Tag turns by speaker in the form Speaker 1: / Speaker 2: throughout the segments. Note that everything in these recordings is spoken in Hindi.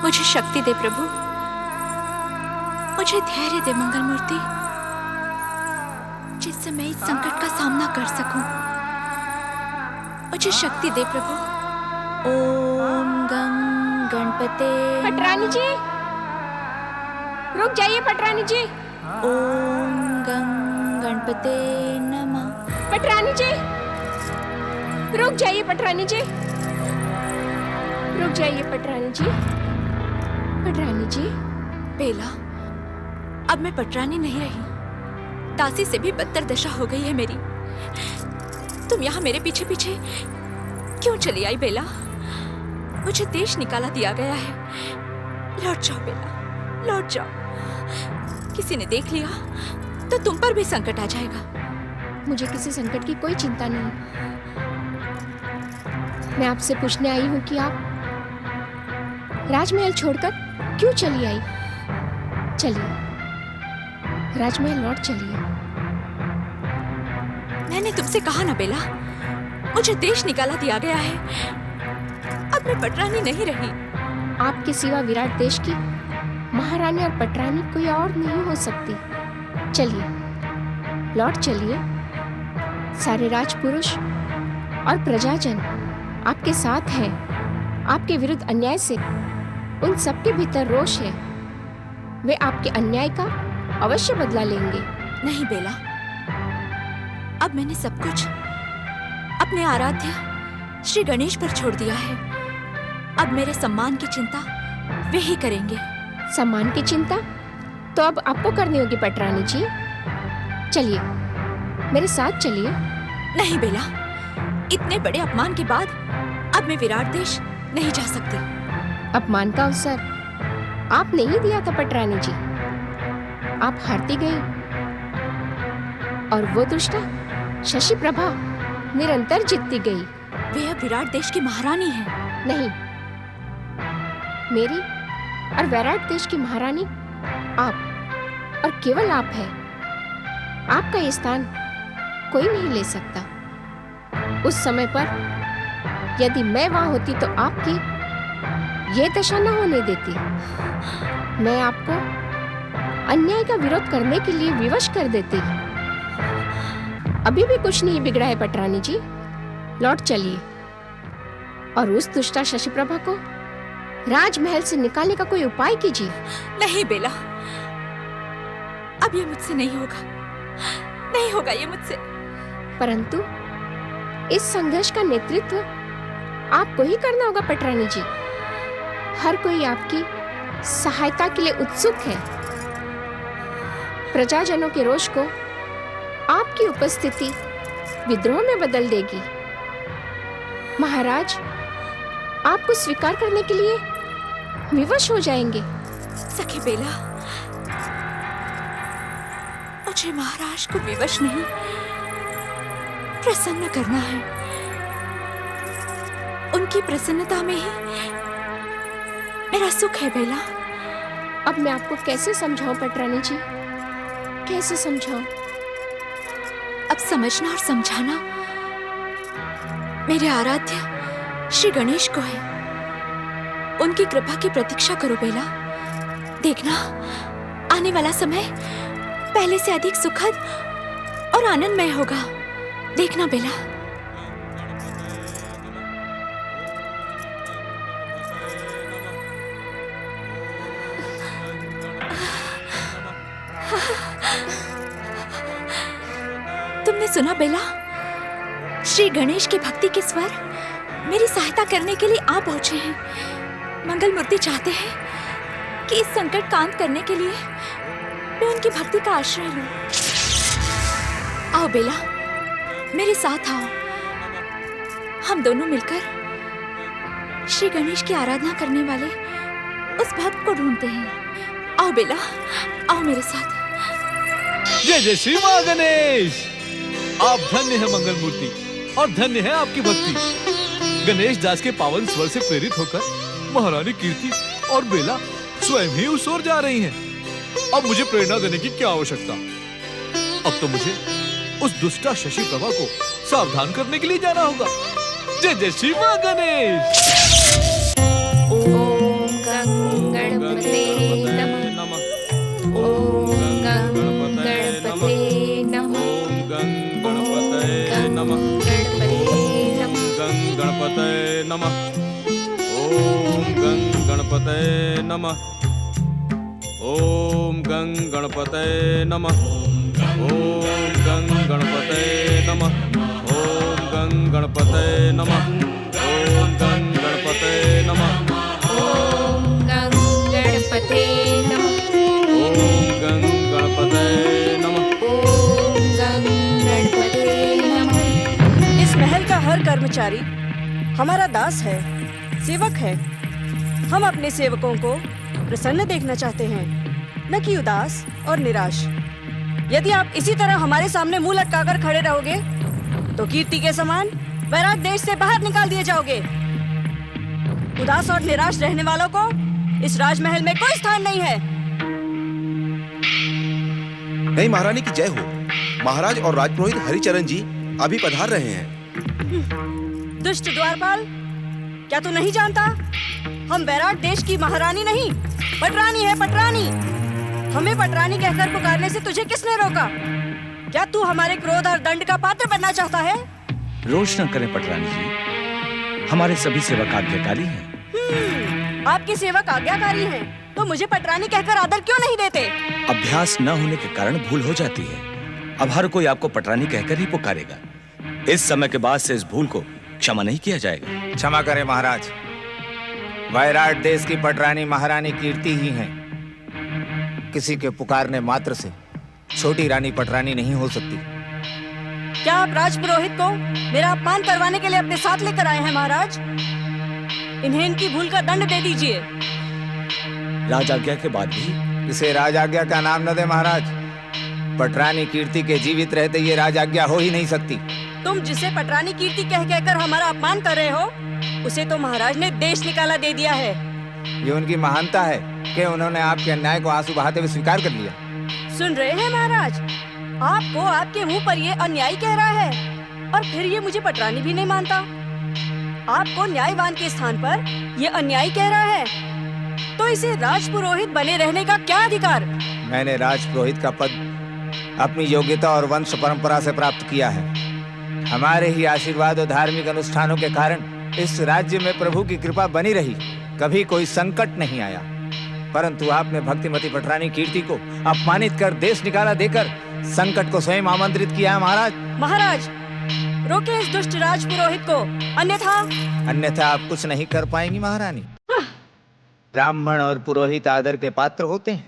Speaker 1: मुझे शक्ति दे प्रभु, मुझे धैर्य दे मंगल मूर्ति, जिससे मैं इस संकट का सामना कर सकूं। मुझे शक्ति दे प्रभु। ओम गं गणपते।
Speaker 2: पटरानी जी, रुक जाइए पटरानी जी।
Speaker 1: ओम गं गणपते नमः।
Speaker 2: पटरानी जी, रुक जाइए पटरानी जी, रुक जाइए पटरानी जी। पटरानी जी।
Speaker 1: बेला, अब मैं पटरानी नहीं रही, दासी से भी बदतर दशा हो गई है मेरी। तुम यहाँ मेरे पीछे पीछे क्यों चली आई बेला? मुझे देश निकाला दिया गया है। लौट जाओ बेला, लौट जाओ। किसी ने देख लिया तो तुम पर भी संकट आ जाएगा।
Speaker 2: मुझे किसी संकट की कोई चिंता नहीं। मैं आपसे पूछने आई हूँ कि आप राजमहल छोड़कर क्यों चली आई? चलिए, राजमहल लौट चलिए।
Speaker 1: मैंने तुमसे कहा ना बेला, मुझे देश निकाला दिया गया है। अब मैं पटरानी नहीं रही।
Speaker 2: आपके सिवा विराट देश की महारानी और पटरानी कोई और नहीं हो सकती। चलिए, लौट चलिए। सारे राजपुरुष और प्रजाजन आपके साथ हैं। आपके विरुद्ध अन्याय से उन सबके भीतर रोष है। वे आपके अन्याय का अवश्य बदला लेंगे।
Speaker 1: नहीं बेला, अब मैंने सब कुछ अपने आराध्य श्री गणेश पर छोड़ दिया है। अब मेरे सम्मान की चिंता वे ही करेंगे।
Speaker 2: सम्मान की चिंता तो अब आपको करनी होगी पटरानी जी। चलिए, मेरे साथ चलिए।
Speaker 1: नहीं बेला, इतने बड़े अपमान के बाद अब मैं विराट देश नहीं जा सकती।
Speaker 2: अपमान का अवसर आपने ही दिया था पटरानी जी। आप हारती गई और वो दुष्टा शशि प्रभा निरंतर जीतती गई।
Speaker 1: वे अब विराट देश की महारानी है।
Speaker 2: नहीं, मेरी और विराट देश की महारानी आप और केवल आप है। आपका ये स्थान कोई नहीं ले सकता। उस समय पर यदि मैं वहां होती तो आपकी ये दशा न होने देती। मैं आपको अन्याय का विरोध करने के लिए विवश कर देती। अभी भी कुछ नहीं बिगड़ा है पटरानी जी। लौट चलिए और उस दुष्टा शशि प्रभा को राजमहल से निकालने का कोई उपाय कीजिए।
Speaker 1: नहीं बेला, अब ये मुझसे नहीं होगा, नहीं होगा ये मुझसे।
Speaker 2: परंतु इस संघर्ष का नेतृत्व आपको ही करना होगा पटरानी जी। हर कोई आपकी सहायता के लिए उत्सुक है। प्रजाजनों के रोष को आपकी उपस्थिति विद्रोह में बदल देगी। महाराज आपको स्वीकार करने के लिए विवश हो जाएंगे।
Speaker 1: सखी बेला, मुझे महाराज को विवश नहीं, प्रसन्न करना है। उनकी प्रसन्नता में ही मेरा सुख है बेला।
Speaker 2: अब मैं आपको कैसे समझाऊं पटरानी जी, कैसे समझाऊं?
Speaker 1: अब समझना और समझाना मेरे आराध्य श्री गणेश को है। उनकी कृपा की प्रतीक्षा करो बेला। देखना, आने वाला समय पहले से अधिक सुखद और आनंदमय होगा। देखना बेला। तुमने सुना बेला? श्री गणेश की भक्ति के स्वर मेरी सहायता करने के लिए आ पहुंचे हैं। मंगल मूर्ति चाहते हैं कि इस संकट का अंत करने के लिए मैं उनकी भक्ति का आश्रय लूं। आओ बेला, मेरे साथ आओ। हम दोनों मिलकर श्री गणेश की आराधना करने वाले उस भक्त को ढूंढते हैं। आओ बेला, आओ मेरे साथ।
Speaker 3: जय जय श्री मां गणेश। आप धन्य है मंगल मूर्ति और धन्य है आपकी भक्ति। गणेश दास के पावन स्वर से प्रेरित होकर महारानी कीर्ति और बेला स्वयं ही उस ओर जा रही हैं। अब मुझे प्रेरणा देने की क्या आवश्यकता? अब तो मुझे उस दुष्टा शशि प्रभा को सावधान करने के लिए जाना होगा। जय जय श्री मां गणेश।
Speaker 1: ओम गं
Speaker 4: नमः। ओम गं गणपतये नमः। ओम गं गणपतये नमः। ओम गं गणपतये नमः। ओम गं गणपतये नमः।
Speaker 2: ओम गं गणपते नमः।
Speaker 4: ओम गं गणपतये नमः।
Speaker 2: ओम गं गणपते नमः।
Speaker 5: इस महल का हर कर्मचारी हमारा दास है, सेवक है। हम अपने सेवकों को प्रसन्न देखना चाहते हैं, न कि उदास और निराश। यदि आप इसी तरह हमारे सामने मुंह लटकाकर खड़े रहोगे तो कीर्ति के समान वैराग देश से बाहर निकाल दिए जाओगे। उदास और निराश रहने वालों को इस राजमहल में कोई स्थान नहीं है।
Speaker 6: नहीं, महारानी की जय हो। महाराज और राजपुरोहित हरिचरण जी अभी पधार रहे हैं।
Speaker 5: दुष्ट द्वारपाल, क्या तू नहीं जानता? हम वैराग देश की महारानी नहीं, पटरानी है, पटरानी। हमें पटरानी कहकर पुकारने से तुझे किसने रोका? क्या तू हमारे क्रोध और दंड का पात्र बनना चाहता है?
Speaker 7: रोष न करें पटरानी जी, हमारे सभी सेवक आज्ञाकारी हैं।
Speaker 5: आपके सेवक आज्ञाकारी हैं, तो मुझे पटरानी कहकर आदर क्यों नहीं देते?
Speaker 7: अभ्यास न होने के कारण भूल हो जाती है। अब हर कोई आपको पटरानी कहकर ही पुकारेगा। इस समय के बाद से इस भूल को क्षमा नहीं किया जाएगा।
Speaker 8: क्षमा करें महाराज, वैराट देश की पटरानी महारानी कीर्ति ही हैं। किसी के पुकारने मात्र से छोटी रानी पटरानी नहीं हो सकती।
Speaker 5: क्या आप राजपुरोहित को मेरा अपमान करवाने के लिए अपने साथ लेकर आए हैं महाराज? इन्हें इनकी भूल का दंड दे दीजिए।
Speaker 7: राजाज्ञा के बाद भी
Speaker 8: इसे राजाज्ञा का नाम न दे महाराज। पटरानी कीर्ति के जीवित रहते ये राजाज्ञा हो ही नहीं सकती।
Speaker 5: तुम जिसे पटरानी कीर्ति कह कहकर हमारा अपमान कर रहे हो, उसे तो महाराज ने देश निकाला दे दिया है।
Speaker 8: ये उनकी महानता है कि उन्होंने आपके अन्याय को आंसू बहाते हुए स्वीकार कर लिया।
Speaker 5: सुन रहे हैं महाराज, आपको आपके मुंह पर ये अन्यायी कह रहा है और फिर ये मुझे पटरानी भी नहीं मानता। आपको न्यायवान के स्थान पर ये अन्यायी कह रहा है, तो इसे राजपुरोहित बने रहने का क्या अधिकार?
Speaker 8: मैंने राजपुरोहित का पद अपनी योग्यता और वंश परंपरा से प्राप्त किया है। हमारे ही आशीर्वाद और धार्मिक अनुष्ठानों के कारण इस राज्य में प्रभु की कृपा बनी रही। कभी कोई संकट नहीं आया। परंतु आपने भक्तिमती पटरानी कीर्ति को अपमानित कर देश निकाला देकर संकट को स्वयं आमंत्रित किया है महाराज।
Speaker 5: महाराज, रोके इस दुष्ट राजपुरोहित को, अन्यथा
Speaker 8: आप कुछ नहीं कर पाएंगी महारानी। ब्राह्मण और पुरोहित आदर के पात्र होते हैं।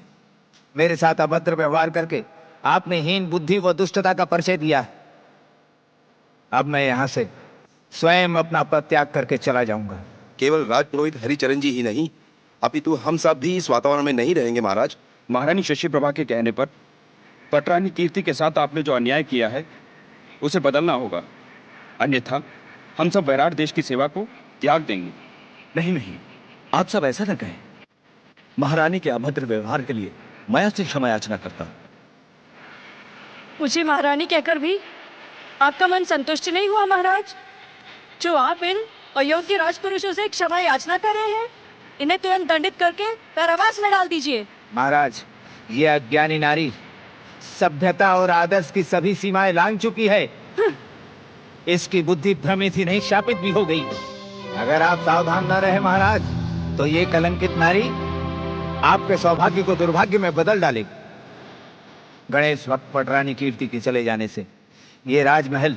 Speaker 8: मेरे साथ अभद्र व्यवहार करके आपने हीन बुद्धि व दुष्टता का परिचय दिया है। अब मैं यहाँ से स्वयं अपना पद त्याग करके चला जाऊंगा।
Speaker 6: केवल राजपुरोहित हरिचरण जी ही नहीं, अपितु हम सब भी इस वातावरण में नहीं रहेंगे महाराज।
Speaker 9: महारानी शशि प्रभा के कहने पर पटरानी कीर्ति के साथ आपने जो अन्याय किया है उसे बदलना होगा, अन्यथा हम सब वैराट देश की सेवा को त्याग देंगे।
Speaker 7: नहीं, आप सब ऐसा न कहें। महारानी के अभद्र व्यवहार के लिए मैं आपसे क्षमा याचना करता हूँ।
Speaker 5: मुझे महारानी कहकर भी आपका मन संतुष्ट नहीं हुआ महाराज? जो आप इन अयोग्य राजपुरुषों से क्षमा याचना कर रहे हैं, इन्हें तुरंत दंडित करके कारावास में डाल दीजिए।
Speaker 8: महाराज, ये अज्ञानी नारी सभ्यता और आदर्श की सभी सीमाएं लांघ चुकी है। इसकी बुद्धि भ्रमित ही नहीं शापित भी हो गई। अगर आप सावधान न रहे महाराज, तो ये कलंकित नारी आपके सौभाग्य को दुर्भाग्य में बदल डालेगी। गणेश वक्त पटरानी कीर्ति के चले जाने से ये राजमहल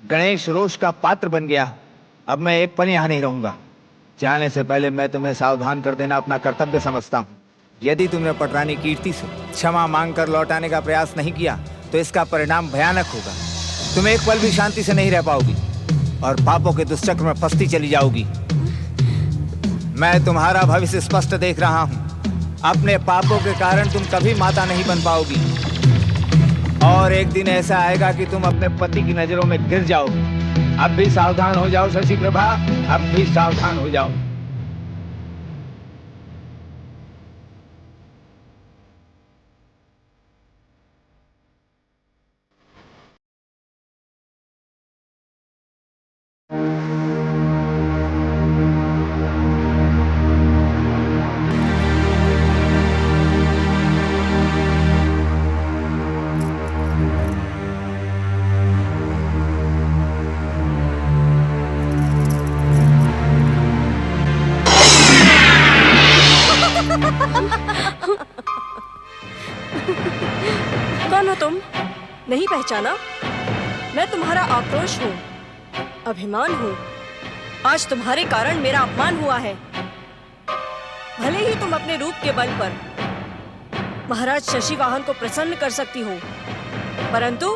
Speaker 8: गणेश रोष का पात्र बन गया। अब मैं एक पल यहाँ नहीं रहूंगा। जाने से पहले मैं तुम्हें सावधान कर देना अपना कर्तव्य समझता हूँ। यदि तुमने पटरानी कीर्ति से क्षमा मांगकर लौटाने का प्रयास नहीं किया तो इसका परिणाम भयानक होगा। तुम एक पल भी शांति से नहीं रह पाओगी और पापों के दुष्चक्र में फंसती चली जाओगी। मैं तुम्हारा भविष्य स्पष्ट देख रहा हूँ। अपने पापों के कारण तुम कभी माता नहीं बन पाओगी और एक दिन ऐसा आएगा कि तुम अपने पति की नजरों में गिर जाओगे। अब भी सावधान हो जाओ शशि प्रभा, अब भी सावधान हो जाओ।
Speaker 5: नहीं पहचाना? मैं तुम्हारा आक्रोश हूँ, अभिमान हूँ। आज तुम्हारे कारण मेरा अपमान हुआ है। भले ही तुम अपने रूप के बल पर महाराज शशिवाहन को प्रसन्न कर सकती हो, परंतु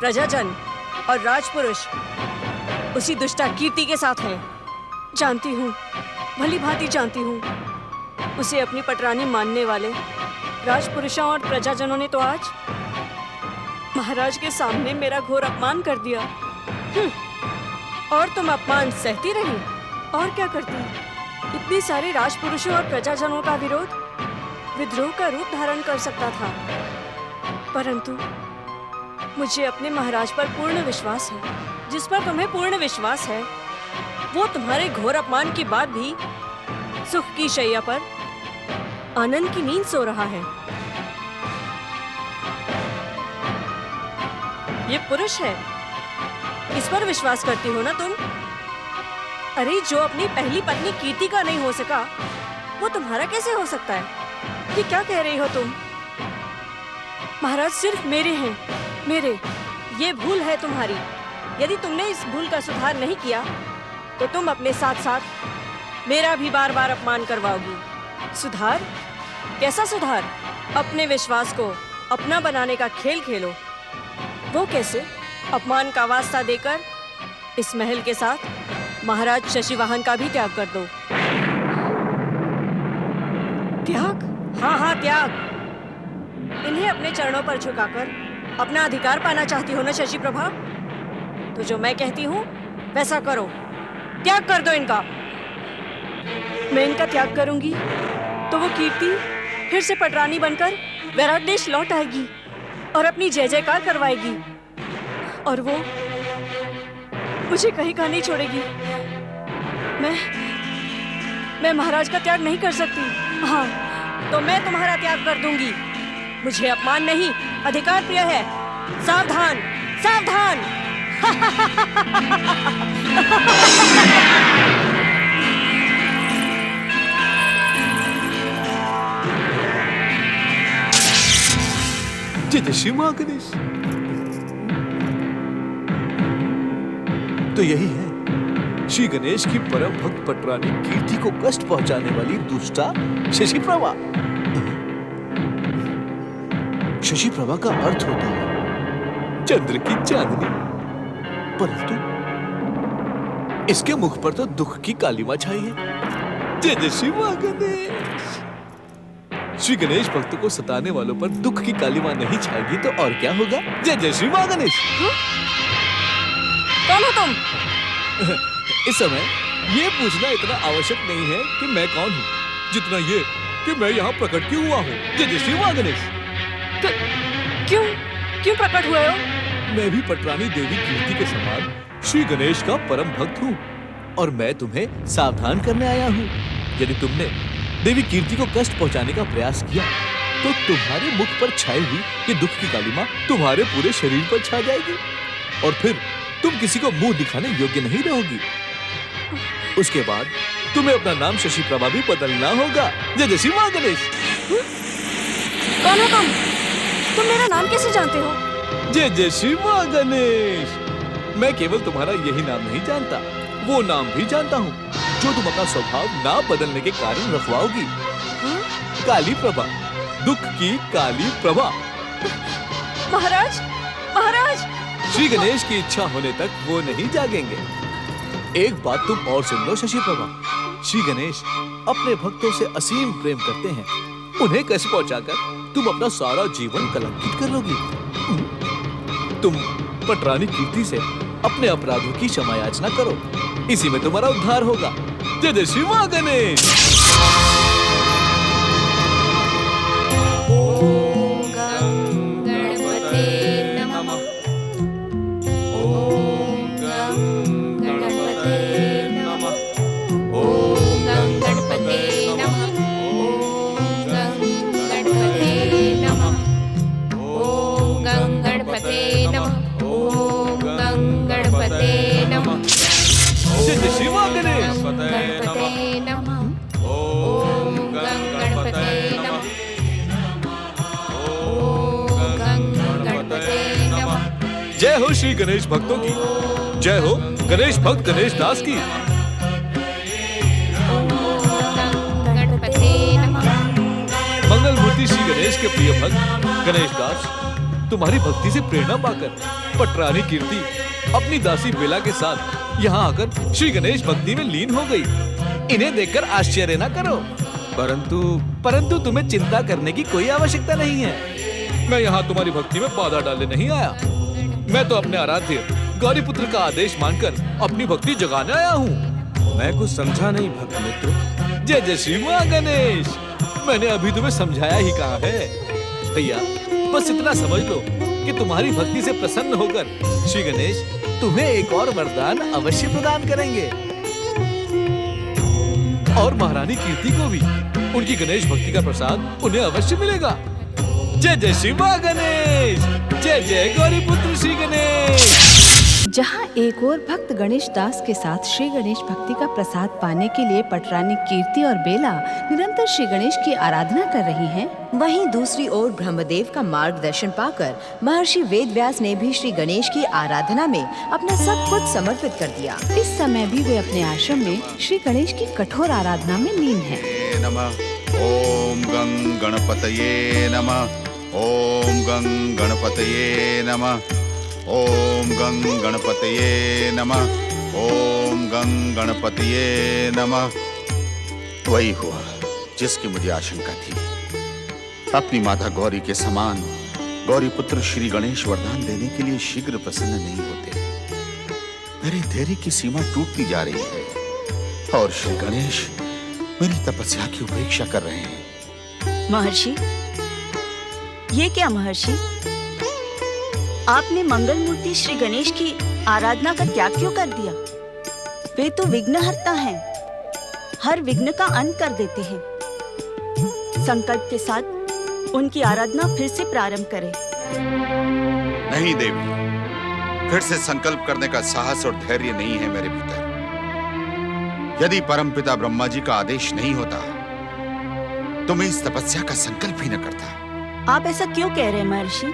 Speaker 5: प्रजाजन और राजपुरुष उसी दुष्टा कीर्ति के साथ हैं। जानती हूँ, भली भांति जानती हूँ। उसे अपनी पटरानी मानने वाले राजपुरुषों और प्रजाजनों ने तो आज महाराज के सामने मेरा घोर अपमान कर दिया। और तुम अपमान सहती रही? और क्या करती? इतने सारे राजपुरुषों और प्रजाजनों का विरोध विद्रोह का रूप धारण कर सकता था, परंतु मुझे अपने महाराज पर पूर्ण विश्वास है। जिस पर तुम्हें पूर्ण विश्वास है, वो तुम्हारे घोर अपमान के बाद भी सुख की शैया पर आनंद की नींद सो रहा है। ये पुरुष है, इस पर विश्वास करती हो ना तुम? अरे जो अपनी पहली पत्नी कीर्ति का नहीं हो सका, वो तुम्हारा कैसे हो सकता है? ये क्या कह रही हो तुम? महाराज सिर्फ मेरे हैं, मेरे। ये भूल है तुम्हारी। यदि तुमने इस भूल का सुधार नहीं किया, तो तुम अपने साथ साथ मेरा भी बार बार अपमान करवाओगी। सुधार? कैसा सुधार? अपने विश्वास को अपना बनाने का खेल खेलो। वो कैसे? अपमान का वास्ता देकर इस महल के साथ महाराज शशिवाहन का भी त्याग कर दो। त्याग? हाँ हाँ, त्याग। इन्हें अपने चरणों पर झुकाकर अपना अधिकार पाना चाहती हो ना शशि प्रभा? तो जो मैं कहती हूँ वैसा करो, त्याग कर दो इनका। मैं इनका त्याग करूंगी तो वो कीर्ति फिर से पटरानी बनकर वैराट देश लौट आएगी और अपनी जय जयकार करवाएगी, और वो मुझे कहीं का नहीं छोड़ेगी। मैं महाराज का त्याग नहीं कर सकती। हाँ, तो मैं तुम्हारा त्याग कर दूंगी। मुझे अपमान नहीं, अधिकार प्रिय है। सावधान, सावधान।
Speaker 3: जय श्री महागणेश। तो यही है श्री गणेश की परम भक्त पटरानी कीर्ति को कष्ट पहुंचाने वाली दुष्टा शशि प्रभा। शशि प्रभा का अर्थ होता है चंद्र की चांदनी, परंतु इसके मुख पर तो दुख की कालिमा छाई है। जय जय श्री महागणेश। श्री गणेश भक्त को सताने वालों पर दुख की कालिमा नहीं छाएगी तो और क्या होगा? जय जय श्री महागणेश।
Speaker 5: कौन हो तुम?
Speaker 3: इस समय ये पूछना इतना आवश्यक नहीं है कि मैं कौन हूँ, जितना ये कि मैं यहाँ प्रकट क्यों हुआ हूँ। जय जय श्री महागणेश।
Speaker 5: क्यों क्यों प्रकट हुए हो?
Speaker 3: मैं भी पटरानी देवी कीर्ति के समान श्री गणेश का परम भक्त हूँ, और मैं तुम्हें सावधान करने आया हूँ। यदि तुमने देवी कीर्ति को कष्ट पहुँचाने का प्रयास किया, तो तुम्हारे मुख पर छाई हुई ये दुख की कालिमा तुम्हारे पूरे शरीर पर छा जाएगी, और फिर तुम किसी को मुंह दिखाने योग्य नहीं रहोगी। उसके बाद तुम्हें अपना नाम शशि प्रभा भी बदलना होगा। जय जय श्री महागणेश।
Speaker 5: कौन हो तुम? तुम मेरा नाम कैसे जानते हो?
Speaker 3: जय जय श्री महागणेश। मैं केवल तुम्हारा यही नाम नहीं जानता, वो नाम भी जानता हूँ जो तुम अपना स्वभाव ना बदलने के कारण रखवाओगी। काली प्रभा, दुख की काली प्रभा।
Speaker 5: महाराज, महाराज।
Speaker 3: श्री गणेश की इच्छा होने तक वो नहीं जागेंगे। एक बात तुम और सुन लो शशि प्रभा। श्री गणेश अपने भक्तों से असीम प्रेम करते हैं। उन्हें कष्ट पहुंचाकर तुम अपना सारा जीवन कलंकित कर लोगी। तुम पटरानी कीर्ति से अपने अपराधों की क्षमा याचना करो, इसी में तुम्हारा उद्धार होगा। जय जय श्री महागणेश।
Speaker 4: गणपते नमः। ओम
Speaker 3: हो श्री गणेश भक्तों की, जय हो गणेश भक्त गणेश दास की।
Speaker 2: गणपते नमः।
Speaker 3: मंगल मूर्ति श्री गणेश के प्रिय भक्त गणेश दास, तुम्हारी भक्ति से प्रेरणा पाकर पटरानी कीर्ति अपनी दासी बेला के साथ यहाँ आकर श्री गणेश भक्ति में लीन हो गई। इन्हें देखकर आश्चर्य न करो, परंतु तुम्हें चिंता करने की कोई आवश्यकता नहीं है। मैं यहाँ तुम्हारी भक्ति में बाधा डालने नहीं आया। मैं तो अपने आराध्य गौरी पुत्र का आदेश मानकर अपनी भक्ति जगाने आया हूँ।
Speaker 4: मैं कुछ समझा नहीं भक्त मित्र।
Speaker 3: जय जय श्री माँ गणेश। मैंने अभी तुम्हें समझाया ही कहा है भैया, बस इतना समझ लो कि तुम्हारी भक्ति से प्रसन्न होकर श्री गणेश तुम्हें एक और वरदान अवश्य प्रदान करेंगे, और महारानी कीर्ति को भी उनकी गणेश भक्ति का प्रसाद उन्हें अवश्य मिलेगा। जय जय श्री माँ गणेश, जय जय गौरी पुत्र श्री गणेश।
Speaker 10: जहाँ एक और भक्त गणेश दास के साथ श्री गणेश भक्ति का प्रसाद पाने के लिए पटरानी कीर्ति और बेला निरंतर श्री गणेश की आराधना कर रही हैं,
Speaker 11: वहीं दूसरी ओर ब्रह्मदेव का मार्गदर्शन पाकर महर्षि वेदव्यास ने भी श्री गणेश की आराधना में अपना सब कुछ समर्पित कर दिया।
Speaker 10: इस समय भी वे अपने आश्रम में श्री गणेश की कठोर आराधना में लीन हैं।
Speaker 12: नमः। ओम गं गणपतये नमः। ओम गं गणपतये नमः। ओम गं गणपतये नमः। ओम गं गणपतये नमः।
Speaker 13: वही हुआ जिसकी मुझे आशंका थी। अपनी माता गौरी के समान गौरी पुत्र श्री गणेश वरदान देने के लिए शीघ्र प्रसन्न नहीं होते। मेरे धैर्य की सीमा टूटती जा रही है और श्री गणेश मेरी तपस्या की उपेक्षा कर रहे हैं।
Speaker 5: महर्षि, ये क्या महर्षि, आपने मंगल मूर्ति श्री गणेश की आराधना का त्याग क्यों कर दिया? वे तो विघ्नहर्ता हैं, हर विघ्न का अंत कर देते हैं। संकल्प के साथ उनकी आराधना फिर से प्रारंभ करें।
Speaker 13: नहीं देवी, फिर से संकल्प करने का साहस और धैर्य नहीं है मेरे भीतर। यदि परमपिता ब्रह्मा जी का आदेश नहीं होता तो मैं इस तपस्या का संकल्प ही न करता।
Speaker 5: आप ऐसा क्यों कह रहे हैं महर्षि?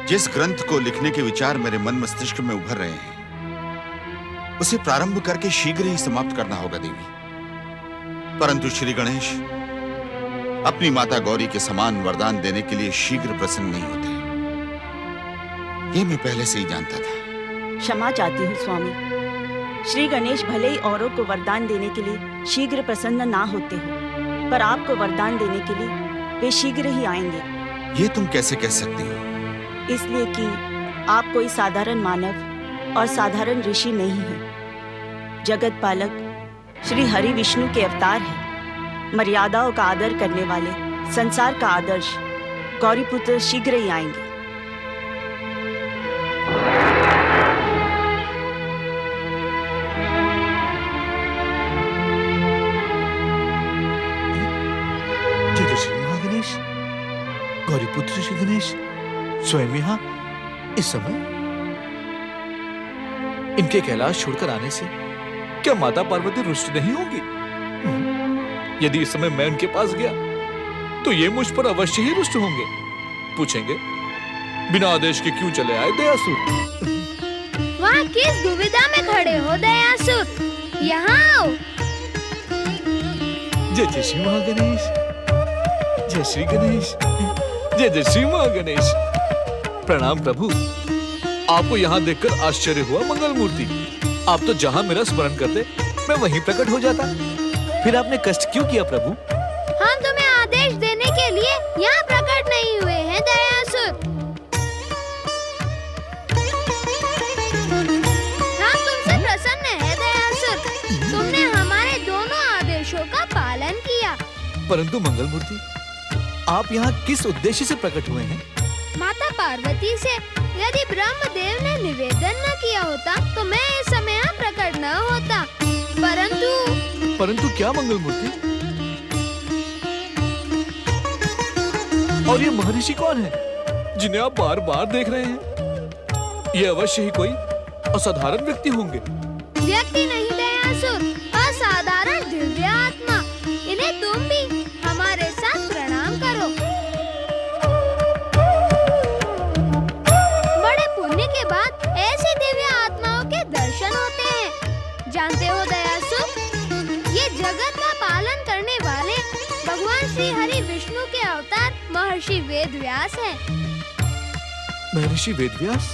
Speaker 13: जिस ग्रंथ को लिखने के विचार मेरे मन मस्तिष्क में उभर रहे हैं, उसे प्रारंभ करके शीघ्र ही समाप्त करना होगा देवी। परंतु श्री गणेश अपनी माता गौरी के समान वरदान देने के लिए शीघ्र प्रसन्न नहीं होते। ये मैं पहले से ही जानता था।
Speaker 5: क्षमा चाहती हूँ स्वामी। श्री गणेश भले ही औरों को वरदान देने के लिए शीघ्र प्रसन्न ना होते हो, पर आपको वरदान देने के लिए वे शीघ्र ही आएंगे।
Speaker 13: ये तुम कैसे कह सकती हो?
Speaker 5: इसलिए कि आप कोई साधारण मानव और साधारण ऋषि नहीं हैं। जगत पालक श्री हरि विष्णु के अवतार हैं। मर्यादाओं का आदर करने वाले संसार का आदर्श गौरी पुत्र शीघ्र ही आएंगे।
Speaker 3: जय जय श्री महागणेश। गौरी पुत्र श्री गणेश स्वयं यहाँ इस समय? इनके कैलाश छोड़कर आने से क्या माता पार्वती रुष्ट नहीं होगी? यदि इस समय मैं उनके पास गया तो ये मुझ पर अवश्य ही रुष्ट होंगे। पूछेंगे बिना आदेश के क्यों चले आए दयासुर?
Speaker 14: वहाँ किस दुविधा में खड़े हो दयासुर? यहाँ आओ।
Speaker 3: जय जय श्री महागणेश। जय श्री गणेश। जय जय श्री महागणेश। प्रणाम प्रभु। आपको यहाँ देखकर आश्चर्य हुआ मंगल मूर्ति। आप तो जहाँ मेरा स्मरण करते मैं वहीं प्रकट हो जाता। फिर आपने कष्ट क्यों किया प्रभु?
Speaker 14: हम तुम्हें आदेश देने के लिए यहाँ प्रकट नहीं हुए हैं दयासुर। हम तुमसे प्रसन्न हैं दयासुर। तुमने हमारे दोनों आदेशों का पालन किया।
Speaker 3: परंतु मंगल मूर्ति, आप यहाँ किस उद्देश्य से प्रकट हुए हैं?
Speaker 14: माता पार्वती से यदि ब्रह्मदेव ने निवेदन न किया होता तो मैं इस समय यहाँ प्रकट न होता। परंतु
Speaker 3: क्या मंगल मूर्ति? और ये महर्षि कौन है जिन्हें आप बार बार देख रहे हैं? ये अवश्य ही कोई असाधारण व्यक्ति होंगे।
Speaker 14: व्यक्ति नहीं दयासुर, असाधारण दिव्य आत्मा। इन्हें तुम भी हमारे साथ प्रणाम करो। बड़े पुण्य के बाद ऐसे श्री हरि विष्णु के अवतार महर्षि वेदव्यास हैं।
Speaker 3: महर्षि वेदव्यास?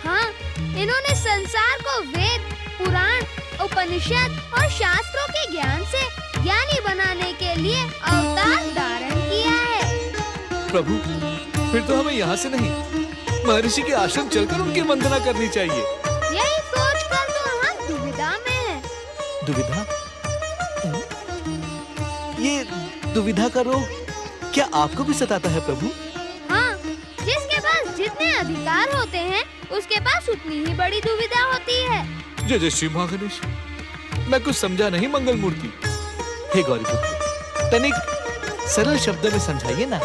Speaker 14: हाँ, इन्होंने संसार को वेद, पुराण, उपनिषद और शास्त्रों के ज्ञान से ज्ञानी बनाने के लिए अवतार धारण किया है।
Speaker 3: प्रभु, फिर तो हमें यहाँ से नहीं, महर्षि के आश्रम चलकर उनकी वंदना करनी चाहिए।
Speaker 14: यही सोचकर तो हम दुविधा में हैं।
Speaker 3: दुविधा? ये दुविधा का रोग क्या आपको भी सताता है प्रभु?
Speaker 14: हाँ, जिसके पास जितने अधिकार होते हैं, उसके पास उतनी ही बड़ी दुविधा होती है।
Speaker 3: जय जय श्री महागणेश। मैं कुछ समझा नहीं मंगल मूर्ति। हे गौरी पुत्र, तनिक सरल शब्दों में समझाइए ना।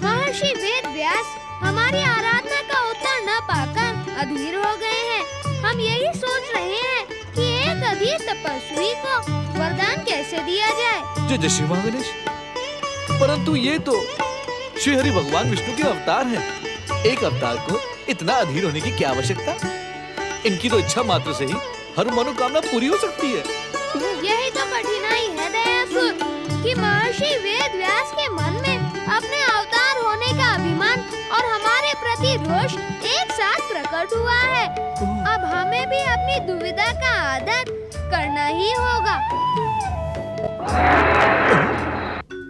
Speaker 14: महर्षि वेदव्यास हमारी आराधना का उत्तर न पाकर अधीर हो गए हैं। हम यही सोच रहे हैं कि एक अधीर तपस्वी को वरदान कैसे दिया जाए।
Speaker 3: जय जय श्री महागणेश। परंतु ये तो श्री हरि भगवान विष्णु के अवतार हैं। एक अवतार को इतना अधीर होने की क्या आवश्यकता? इनकी तो इच्छा मात्र से ही हर मनोकामना पूरी हो सकती है।
Speaker 14: यही तो कठिनाई है दयासुर, कि महर्षि वेदव्यास के मन में अपने अवतार होने का अभिमान और हमारे प्रति रोष एक साथ प्रकट हुआ है। अब हमें भी अपनी दुविधा का आदर करना ही होगा।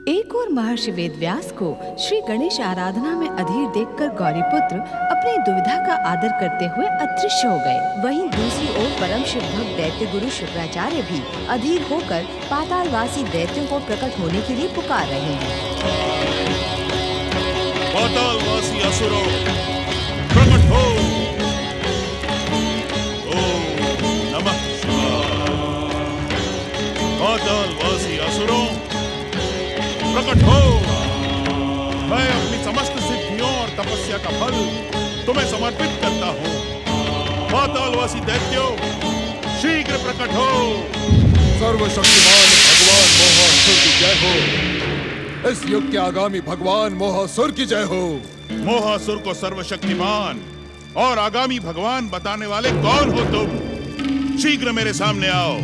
Speaker 10: एक और महर्षि वेदव्यास को श्री गणेश आराधना में अधीर देखकर गौरीपुत्र अपनी दुविधा का आदर करते हुए अदृश्य हो गए।
Speaker 11: वहीं दूसरी ओर परम शिव भक्त दैत्य गुरु शुक्राचार्य भी अधीर होकर पातालवासी दैत्यों को प्रकट होने के लिए पुकार रहे हैं।
Speaker 13: पातालवासी असुरों, प्रकट हो। ओम नमः शिवाय। पातालवासी असुरों, प्रकट हो। मैं अपनी समस्त सिद्धियों और तपस्या का फल तुम्हें समर्पित करता हूँ। पातालवासी दैत्यों, शीघ्र प्रकट हो।
Speaker 15: सर्वशक्तिमान भगवान मोहासुर की जय हो। इस युग के आगामी भगवान मोहासुर की जय हो।
Speaker 13: मोहासुर को सर्वशक्तिमान और आगामी भगवान बताने वाले कौन हो तुम? शीघ्र मेरे सामने आओ।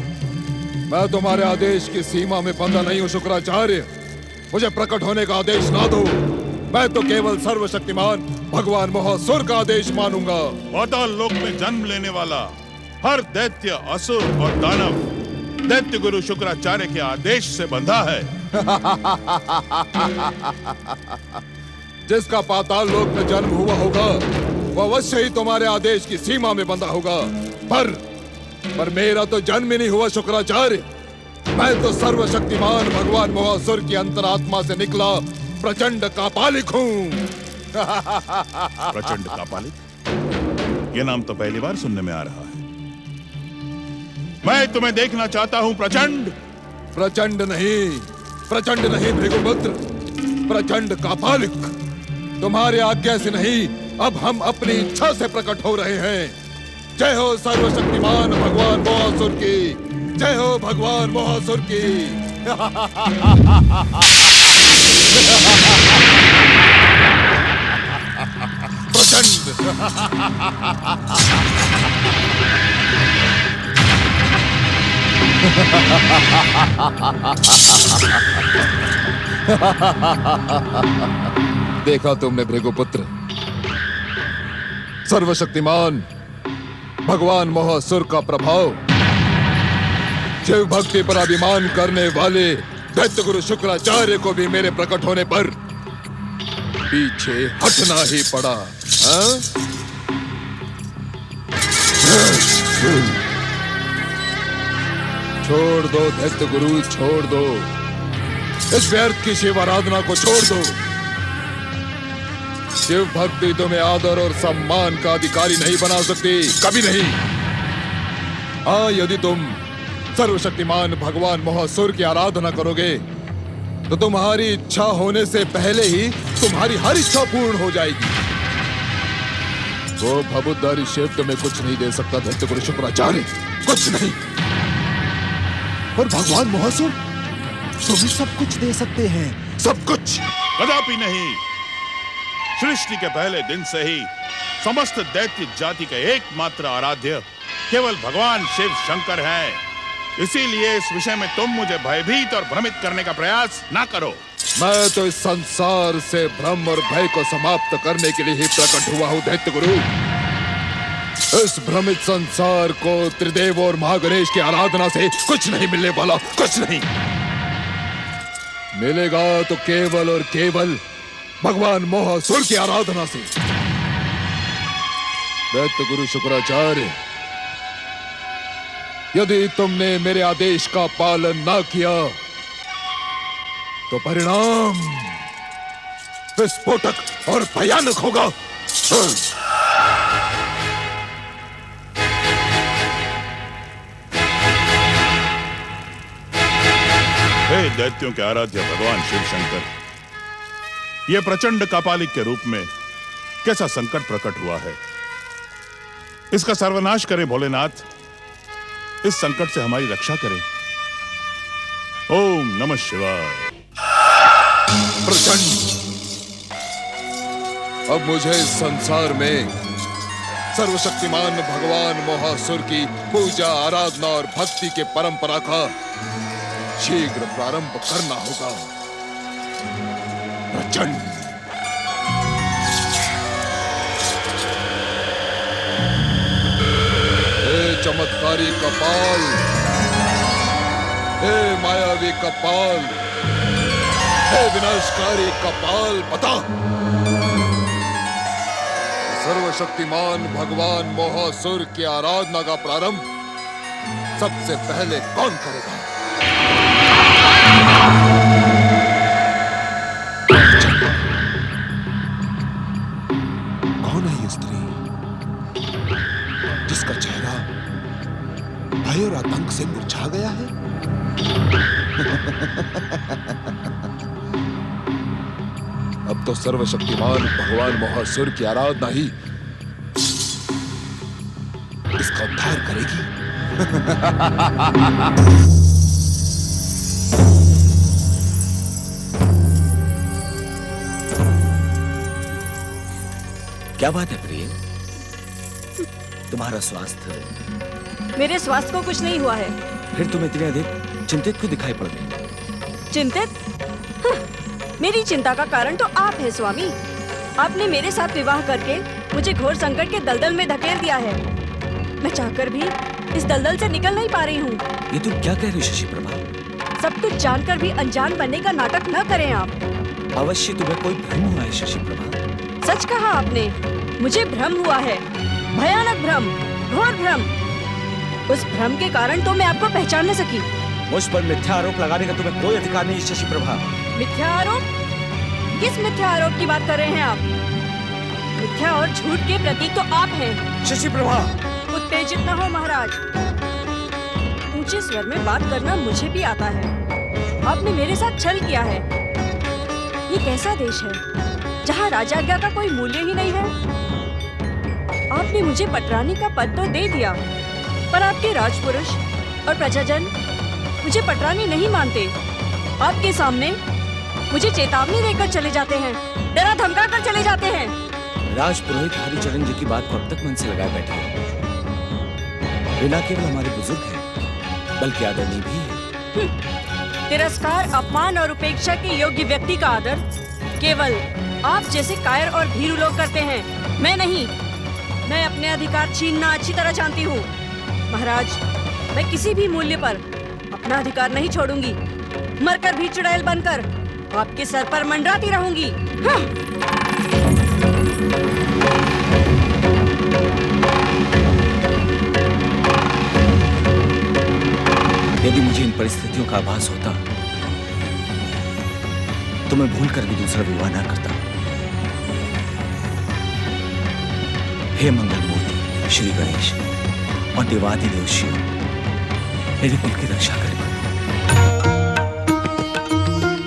Speaker 15: मैं तुम्हारे आदेश की सीमा में बंधा नहीं हूँ शुक्राचार्य। मुझे प्रकट होने का आदेश ना दो। मैं तो केवल सर्वशक्तिमान भगवान मोहासुर का आदेश मानूंगा।
Speaker 13: पाताल लोक में जन्म लेने वाला हर दैत्य, असुर और दानव दैत्य गुरु शुक्राचार्य के आदेश से बंधा है।
Speaker 15: जिसका पाताल लोक में जन्म हुआ होगा वह अवश्य ही तुम्हारे आदेश की सीमा में बंधा होगा। पर मेरा तो जन्म ही नहीं हुआ शुक्राचार्य। मैं तो सर्वशक्तिमान भगवान मोहासुर की अंतरात्मा से निकला प्रचंड कापालिक हूँ।
Speaker 13: प्रचंड कापालिक? ये नाम तो पहली बार सुनने में आ रहा है। मैं तुम्हें देखना चाहता हूँ प्रचंड।
Speaker 15: प्रचंड नहीं भृगुपुत्र, प्रचंड कापालिक। तुम्हारे आज्ञा से नहीं, अब हम अपनी इच्छा से प्रकट हो रहे हैं। जय हो सर्वशक्तिमान भगवान मोहासुर की। जय हो भगवान मोहासुर की। प्रचंड। देखा तुमने भृगुपुत्र, सर्वशक्तिमान भगवान मोहासुर का प्रभाव शिव भक्ति पर अभिमान करने वाले दैत्य गुरु शुक्राचार्य को भी मेरे प्रकट होने पर पीछे हटना ही पड़ा। छोड़ दो दैत्य गुरु, छोड़ दो। इस व्यर्थ की शिव आराधना को छोड़ दो। शिव भक्ति तुम्हें आदर और सम्मान का अधिकारी नहीं बना सकती, कभी नहीं। हाँ, यदि तुम सर्वशक्तिमान भगवान मोहासुर की आराधना करोगे तो तुम्हारी इच्छा होने से पहले ही तुम्हारी हर इच्छा पूर्ण हो जाएगी। वो भबुद्धारी शिव तुम्हें कुछ नहीं दे सकता दैत्य गुरु शुक्राचार्य, कुछ नहीं। और भगवान मोहासुर तुम्हें सब कुछ दे सकते हैं, सब कुछ।
Speaker 13: कदापि नहीं। सृष्टि के पहले दिन से ही समस्त दैत्य जाति का एकमात्र आराध्य केवल भगवान शिव शंकर हैं। इसीलिए इस विषय में तुम मुझे भयभीत और भ्रमित करने का प्रयास ना करो।
Speaker 15: मैं तो इस संसार से भ्रम और भय को समाप्त करने के लिए ही प्रकट हुआ हूँ दैत्य गुरु। इस भ्रमित संसार को त्रिदेव और महागणेश की आराधना से कुछ नहीं मिलने वाला, कुछ नहीं मिलेगा तो केवल और केवल भगवान मोहासुर की आराधना से। दैत्य गुरु शुक्राचार्य, यदि तुमने मेरे आदेश का पालन ना किया तो परिणाम विस्फोटक और भयानक होगा।
Speaker 12: हे दैत्यों के आराध्य भगवान शिव शंकर, यह प्रचंड कापालिक के रूप में कैसा संकट प्रकट हुआ है। इसका सर्वनाश करें भोलेनाथ, इस संकट से हमारी रक्षा करें। ओम नमः शिवाय।
Speaker 15: प्रचंड, अब मुझे इस संसार में सर्वशक्तिमान भगवान मोहासुर की पूजा, आराधना और भक्ति के परंपरा का शीघ्र प्रारंभ करना होगा। प्रचंड, हे चमत्कारी कपाल, हे मायावी कपाल, हे विनाशकारी कपाल, बता सर्वशक्तिमान भगवान मोहासुर की आराधना का प्रारंभ सबसे पहले कौन करेगा? कौन है ये स्त्री जिसका चेहरा भय और आतंक से मुरझा गया है? अब तो सर्वशक्तिमान भगवान मोहासुर की आराधना ही इसका उद्धार करेगी।
Speaker 7: क्या बात है प्रिय, तुम्हारा स्वास्थ्य?
Speaker 5: मेरे स्वास्थ्य को कुछ नहीं हुआ है।
Speaker 7: फिर तुम इतने अधिक चिंतित क्यों दिखाई पड़ रही?
Speaker 5: चिंतित? मेरी चिंता का कारण तो आप हैं स्वामी। आपने मेरे साथ विवाह करके मुझे घोर संकट के दलदल में धकेल दिया है। मैं चाहकर भी इस दलदल से निकल नहीं पा रही हूँ।
Speaker 7: ये तुम क्या कह रही हो शशि प्रभा?
Speaker 5: सब कुछ जानकर भी अनजान बनने का नाटक न करें आप।
Speaker 7: अवश्य तुम्हें कोई भ्रम हुआ है शशि प्रभा।
Speaker 5: सच कहा आपने, मुझे भ्रम हुआ है, भयानक भ्रम, घोर भ्रम। उस भ्रम के कारण तो मैं आपको पहचान न सकी।
Speaker 7: मुझ पर मिथ्या आरोप लगाने का तुम्हें कोई अधिकार नहीं शशि प्रभा।
Speaker 5: मिथ्या आरोप? किस मिथ्या आरोप की बात कर रहे हैं आप? मिथ्या और झूठ के प्रतीक तो आप हैं।
Speaker 7: शशि प्रभा,
Speaker 5: उत्तेजित न हो महाराज। ऊंचे स्वर में बात करना मुझे भी आता है। आपने मेरे साथ छल किया है। ये कैसा देश है जहाँ राजाज्ञा का कोई मूल्य ही नहीं है? आपने मुझे पटरानी का पद तो दे दिया, पर आपके राजपुरुष और प्रजाजन मुझे पटरानी नहीं मानते। आपके सामने मुझे चेतावनी देकर चले जाते हैं, डरा धमका कर चले जाते हैं।
Speaker 7: राजपुरोहित हरिचरण जी की बात को अब तक मन से लगाए बैठे हैं। वे न केवल हमारे बुजुर्ग हैं, बल्कि आदरणीय भी हैं।
Speaker 5: तिरस्कार, अपमान और उपेक्षा के योग्य व्यक्ति का आदर केवल आप जैसे कायर और भीरू लोग करते हैं, मैं नहीं। मैं अपने अधिकार छीनना अच्छी तरह जानती हूँ महाराज। मैं किसी भी मूल्य पर अपना अधिकार नहीं छोड़ूंगी। मरकर भी चुड़ैल बनकर आपके सर पर मंडराती रहूंगी।
Speaker 7: यदि मुझे इन परिस्थितियों का आभास होता तो मैं भूल कर भी दूसरा विवाह न करता। हे मंगल मूर्ति श्री गणेश और देवादिदेव शिव, मेरे कुल की रक्षा करें।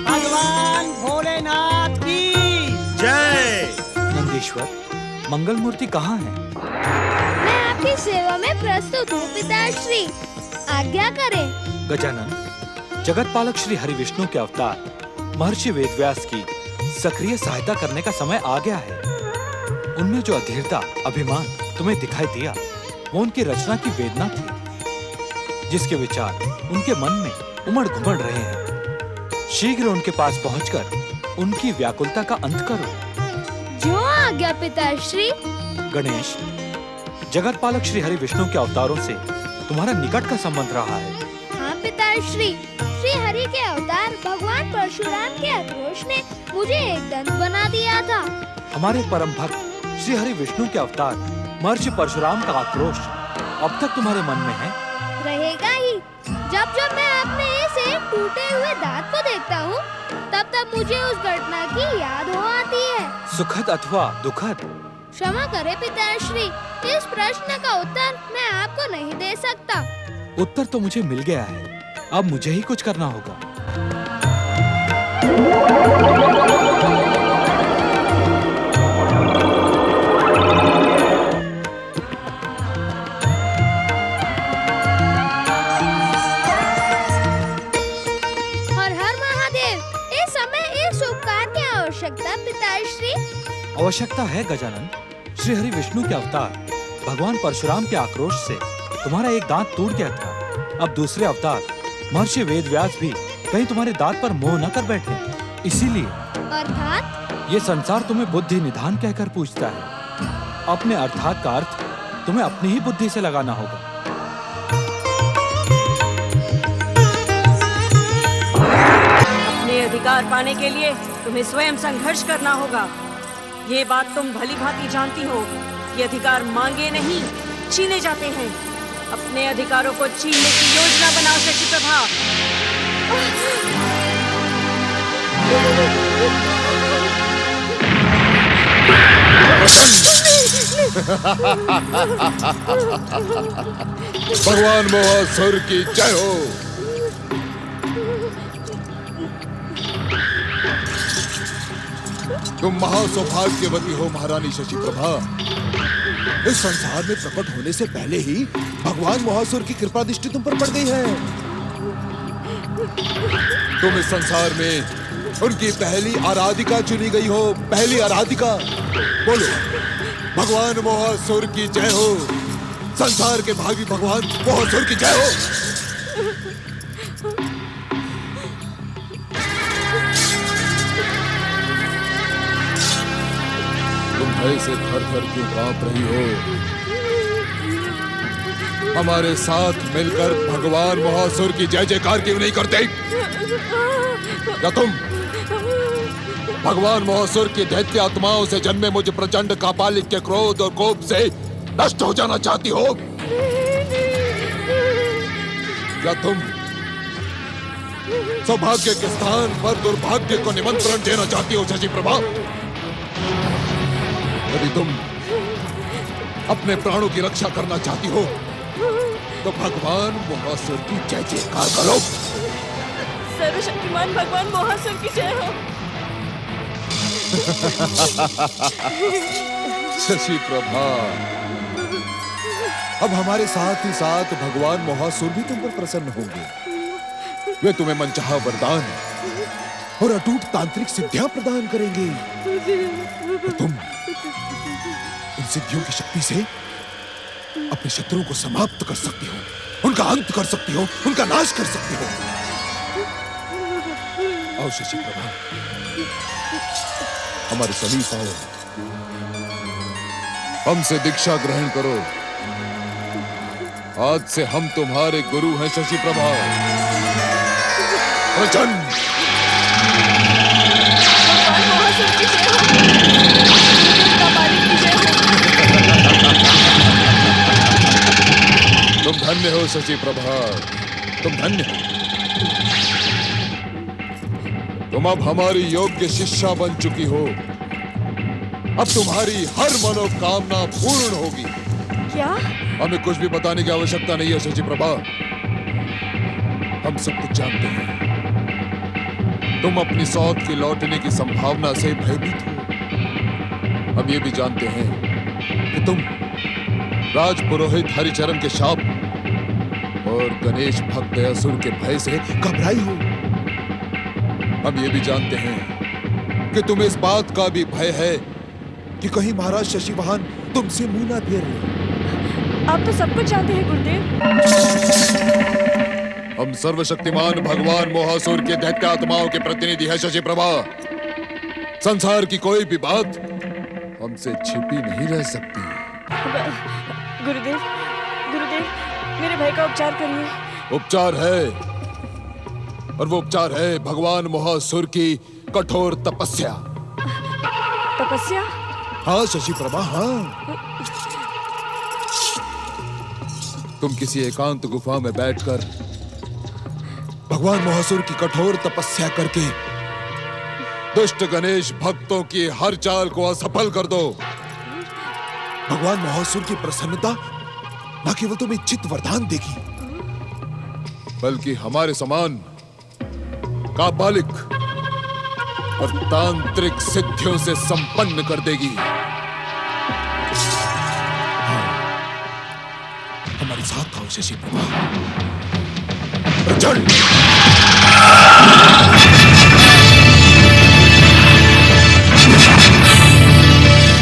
Speaker 16: भगवान भोलेनाथ की
Speaker 3: जय। नंदीश्वर, मंगल मूर्ति कहाँ है?
Speaker 14: मैं आपकी सेवा में प्रस्तुत हूँ पिताश्री, आज्ञा करें।
Speaker 3: गजानन, जगत पालक श्री हरि विष्णु के अवतार महर्षि वेदव्यास की सक्रिय सहायता करने का समय आ गया है। उनमें जो अधीरता, अभिमान तुम्हें दिखाई दिया, वो उनकी रचना की वेदना थी, जिसके विचार उनके मन में उमड़ घुमड़ रहे हैं।
Speaker 7: शीघ्र उनके पास पहुंचकर उनकी व्याकुलता का अंत करो।
Speaker 14: जो आज्ञा पिताश्री।
Speaker 7: गणेश, जगत पालक श्री हरि विष्णु के अवतारों से तुम्हारा निकट का संबंध रहा है।
Speaker 14: हाँ पिताश्री, श्री हरि के अवतार भगवान परशुराम के आक्रोश ने मुझे एक दंत बना दिया था।
Speaker 7: हमारे परम भक्त श्री हरि विष्णु के अवतार महर्षि परशुराम का आक्रोश अब तक तुम्हारे मन में है?
Speaker 14: रहेगा ही। जब जब मैं अपने इस एक टूटे हुए दांत को देखता हूँ, तब तब मुझे उस घटना की याद हो आती है।
Speaker 7: सुखद अथवा दुखद?
Speaker 14: क्षमा करे पिताश्री, इस प्रश्न का उत्तर मैं आपको नहीं दे सकता।
Speaker 7: उत्तर तो मुझे मिल गया है, अब मुझे ही कुछ करना होगा।
Speaker 14: हर हर महादेव, इस समय इस उपकार की आवश्यकता पिताश्री।
Speaker 7: आवश्यकता है गजानन। श्री हरि विष्णु के अवतार भगवान परशुराम के आक्रोश से तुम्हारा एक दांत टूट गया था। अब दूसरे अवतार महर्षि वेदव्यास भी कहीं तुम्हारे दांत पर मोह न कर बैठे, इसीलिए
Speaker 14: अर्थात
Speaker 7: ये संसार तुम्हें बुद्धि निधान कहकर पूछता है। अपने अर्थात का अर्थ तुम्हें अपनी ही बुद्धि से लगाना होगा।
Speaker 5: अपने अधिकार पाने के लिए तुम्हें स्वयं संघर्ष करना होगा। ये बात तुम भली भांति जानती हो कि अधिकार मांगे नहीं, छीने जाते हैं। अपने अधिकारों को छीनने की योजना बनाओ शशि प्रभा।
Speaker 15: भगवान मोहासुर की जय हो। तुम महासौभाग्यवती हो महारानी शशि प्रभा। इस संसार में प्रकट होने से पहले ही भगवान मोहासुर की कृपा दृष्टि तुम पर पड़ गई है। तुम इस संसार में उनकी पहली आराधिका चुनी गई हो, पहली आराधिका। बोलो, भगवान मोहासुर की जय हो। संसार के भावी भगवान मोहासुर की जय हो। तुम भय से थर-थर क्यों कांप रही हो? हमारे साथ मिलकर भगवान मोहासुर की जय जयकार क्यों नहीं करते? क्या तुम भगवान मोहासुर की दैत्य आत्माओं से जन्मे मुझ प्रचंड कापालिक के क्रोध और कोप से नष्ट हो जाना चाहती हो? क्या तुम सौभाग्य के स्थान पर दुर्भाग्य को निमंत्रण देना चाहती हो शशि प्रभा? यदि तुम अपने प्राणों की रक्षा करना चाहती हो तो भगवान मोहासुर की जय जयकार करो।
Speaker 5: सर्वशक्तिमान भगवान मोहासुर की जय हो।
Speaker 15: शशि प्रभा, अब हमारे साथ ही साथ भगवान मोहासुर भी तुम पर प्रसन्न होंगे। वे तुम्हें मनचाहा वरदान और अटूट तांत्रिक सिद्धियां प्रदान करेंगे। और तुम उन सिद्धियों की शक्ति से अपने शत्रुओं को समाप्त कर सकती हो, उनका अंत कर सकती हो, उनका नाश कर सकती हो। आओ शशि प्रभा, हमारे समीप आओ, हमसे दीक्षा ग्रहण करो। आज से हम तुम्हारे गुरु हैं शशि प्रभा। प्रचंड तुम धन्य हो शशि प्रभा, तुम धन्य हो। तुम अब हमारी योग्य शिष्या बन चुकी हो। अब तुम्हारी हर मनोकामना पूर्ण होगी।
Speaker 5: क्या?
Speaker 15: हमें कुछ भी बताने की आवश्यकता नहीं है शशि प्रभा, हम सब कुछ जानते हैं। तुम अपनी सौत के लौटने की संभावना से भयभीत हो। हम ये भी जानते हैं कि तुम राजपुरोहित हरिचरण के शाप और गणेश भक्त असुर के भय से घबराई हो। हम ये भी जानते हैं कि तुम्हें इस बात का भी भय है कि कहीं महाराज शशिवाहन तुमसे मुंह ना फेर ले।
Speaker 5: आप तो सब कुछ जानते हैं गुरुदेव।
Speaker 15: हम सर्वशक्तिमान भगवान मोहासुर के दैत्य आत्माओं के प्रतिनिधि है शशि प्रभा। संसार की कोई भी बात हमसे छिपी नहीं रह सकती।
Speaker 5: गुरुदेव, गुरुदेव, मेरे भाई का उपचार करिए।
Speaker 15: उपचार है, और वो उपचार है भगवान मोहासुर की कठोर तपस्या।
Speaker 5: तपस्या?
Speaker 15: हाँ शशि प्रभा, हाँ। तुम किसी एकांत गुफा में बैठकर भगवान मोहासुर की कठोर तपस्या करके दुष्ट गणेश भक्तों की हर चाल को असफल कर दो। भगवान मोहासुर की प्रसन्नता न केवल तुम्हें इच्छित वरदान देगी, बल्कि हमारे समान कापालिक और तांत्रिक सिद्धियों से संपन्न कर देगी। हाँ, हमारे साथ आओ शशि प्रभा। प्रचंड